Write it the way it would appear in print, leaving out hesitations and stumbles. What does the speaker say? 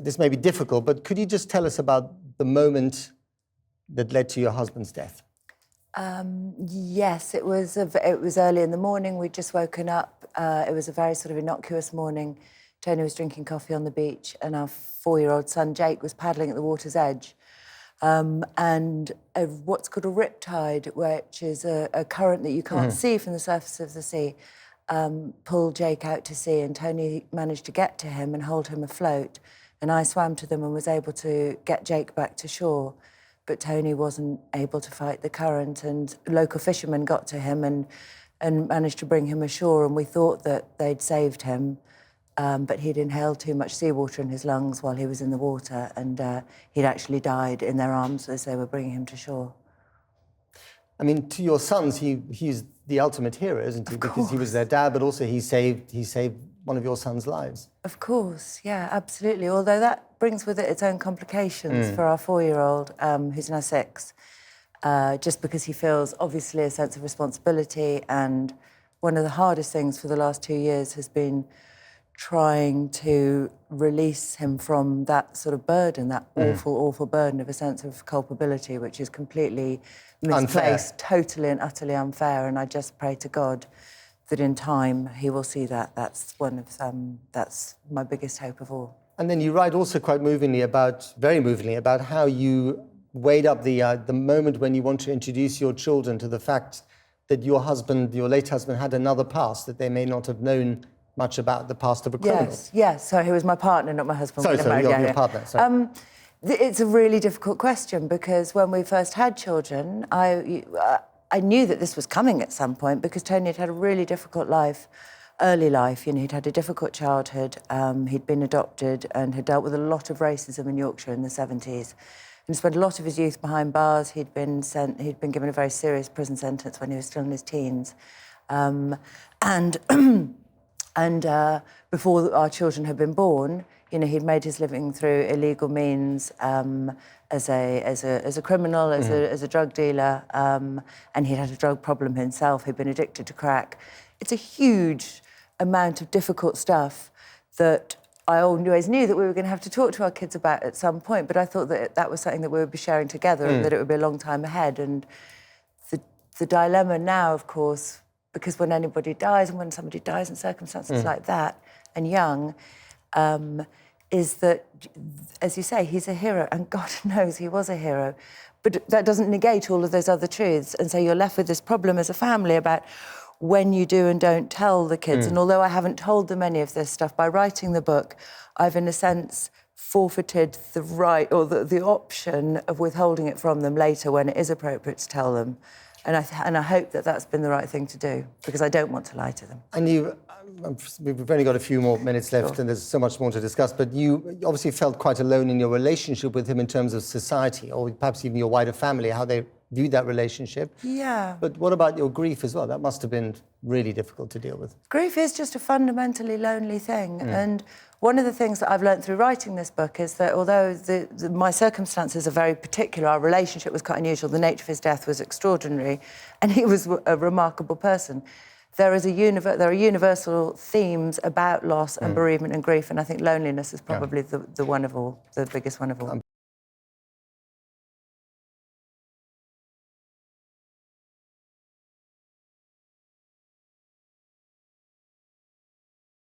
this may be difficult, but could you just tell us about the moment that led to your husband's death? Yes, it was early in the morning. We'd just woken up. It was a very sort of innocuous morning. Tony was drinking coffee on the beach, and our 4-year-old son, Jake, was paddling at the water's edge. And what's called a riptide, which is a current that you can't see from the surface of the sea, pulled Jake out to sea, and Tony managed to get to him and hold him afloat. And I swam to them and was able to get Jake back to shore. But Tony wasn't able to fight the current, and local fishermen got to him and managed to bring him ashore, and we thought that they'd saved him. But he'd inhaled too much seawater in his lungs while he was in the water, and he'd actually died in their arms as they were bringing him to shore. I mean, to your sons, he's the ultimate hero, isn't he? Because he was their dad, but also he saved one of your sons' lives. Of course, yeah, absolutely. Although that brings with it its own complications for our 4-year-old, who's now 6, just because he feels, obviously, a sense of responsibility. And one of the hardest things for the last 2 years has been trying to release him from that sort of burden, that awful, awful burden of a sense of culpability, which is completely misplaced, totally and utterly unfair. And I just pray to God that in time he will see that. That's that's my biggest hope of all. And then you write also quite very movingly about how you weighed up the moment when you want to introduce your children to the fact that your late husband, had another past, that they may not have known much about the past of a criminal. Yes. So he was my partner, not my husband. Sorry, your partner. Sorry. It's a really difficult question, because when we first had children, I knew that this was coming at some point, because Tony had had a really difficult early life. You know, he'd had a difficult childhood. He'd been adopted and had dealt with a lot of racism in Yorkshire in the 70s. And spent a lot of his youth behind bars. He'd been given a very serious prison sentence when he was still in his teens. And before our children had been born, you know, he'd made his living through illegal means, as a criminal, as a drug dealer, and he'd had a drug problem himself. He'd been addicted to crack. It's a huge amount of difficult stuff that I always knew that we were going to have to talk to our kids about at some point, but I thought that that was something that we would be sharing together and that it would be a long time ahead. And the dilemma now, of course, because when anybody dies, and when somebody dies in circumstances like that, and young, is that, as you say, he's a hero, and God knows he was a hero. But that doesn't negate all of those other truths. And so you're left with this problem as a family about when you do and don't tell the kids. And although I haven't told them any of this stuff, by writing the book, I've, in a sense, forfeited the right or the option of withholding it from them later when it is appropriate to tell them. And I hope that that's been the right thing to do, because I don't want to lie to them. And we've only got a few more minutes left, and there's so much more to discuss, but you obviously felt quite alone in your relationship with him in terms of society, or perhaps even your wider family, how they viewed that relationship. Yeah. But what about your grief as well? That must have been really difficult to deal with. Grief is just a fundamentally lonely thing. And one of the things that I've learned through writing this book is that although my circumstances are very particular, our relationship was quite unusual, the nature of his death was extraordinary, and he was a remarkable person. There are universal themes about loss and bereavement and grief, and I think loneliness is probably the biggest one of all.